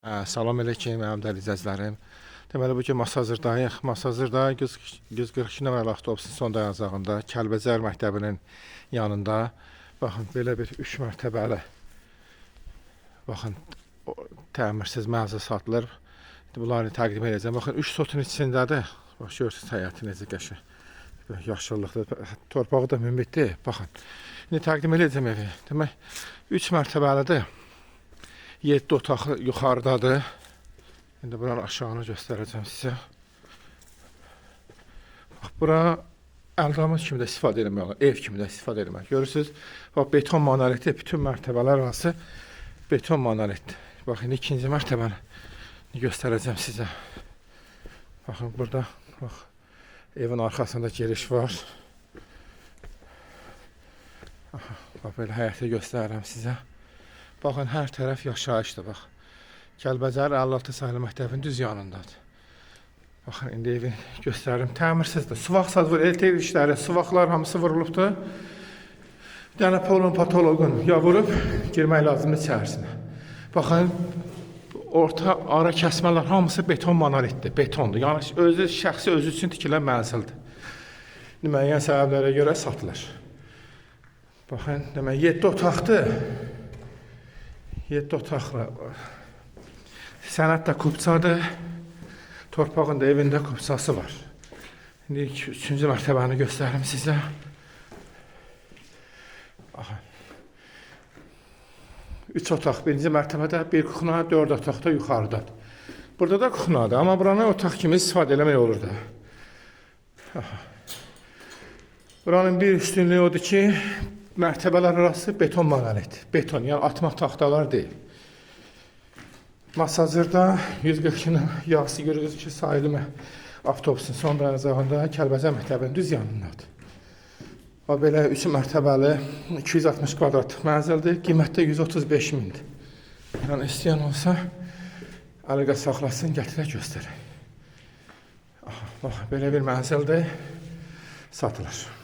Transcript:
Salam aleyküm, mənim dəyərli izləyicilərim. Deməli, bu gün Masazırdayıq. Masazırda 142 nömrəli avtobusun son dayanacağında Kəlbəcər məktəbinin yanında baxın, belə bir 3 mərtəbəli baxın, təmirsiz mağaza satılır. Bunları təqdim edəcəm. Baxın, 3 sotun içindədir. Bax, görürsünüz həyəti necə qəşəng. Yaşıllıqdır, torpağı da münbitdir. Baxın, indi təqdim edəcəm evi. Demək, 3 mərtəbəlidir. 7 otaqlı yuxarıdadır. İndi buranın aşağını göstərəcəm sizə. Bax, bura əldamız kimi də istifadə etmək olur. Ev kimi də istifadə etmək. Görürsünüz, bax, beton monolitdir. Bütün mərtəbələr arası beton monolitdir. Bax, indi ikinci mərtəbəni göstərəcəm sizə. Baxın, burada bax, evin arxasında giriş var. Bax, belə həyəti göstərirəm sizə. Baxın, hər tərəf yaşayışdır, bax. Kəlbəcər 56 sayılı məktəbin düz yanındadır. Baxın, indi evi göstərim. Təmirsizdir. Suvaq saz var, elektrik işləri, suvaqlar hamısı vurulubdur. Bir dənə patoloqun ya vurub, girmək lazımdır içərisinə. Baxın, orta ara kəsmələr hamısı beton monolitdir, betondur. Yəni, şəxsi özü üçün tikilən mənzildir. Müəyyən səbəblərə görə satılır. Baxın, demək, 7 otaqdır. 7 otaqlı. Sənət də kubçadır. Torpağın da evində kubçası var. İndi 3-cü mərtəbəni göstərim sizə. Baxın. 3 otaq, 1-ci mərtəbədə, 1 kuxna, 4 otaqda yuxarıdadır. Burada da kuxnadır, amma buranı otaq kimi istifadə eləmək olur da. Buranın bir üstünlüyü odur ki, mərtəbələr arası beton monolit. Beton, yəni atmaq taxtalar deyil. Masazırda 142 yağsı görürsünüz ki, sayılı avtobusun son dayanacağında Kəlbəcər məktəbinin düz yanındadır. Və belə 3 mərtəbəli 260 kvadratlıq mənzildir. Qiymətdə 135 mindir. Yəni istəyən olsa əlaqə saxlasın, gətirə göstərək. Bax, belə bir mənzildir, satılır.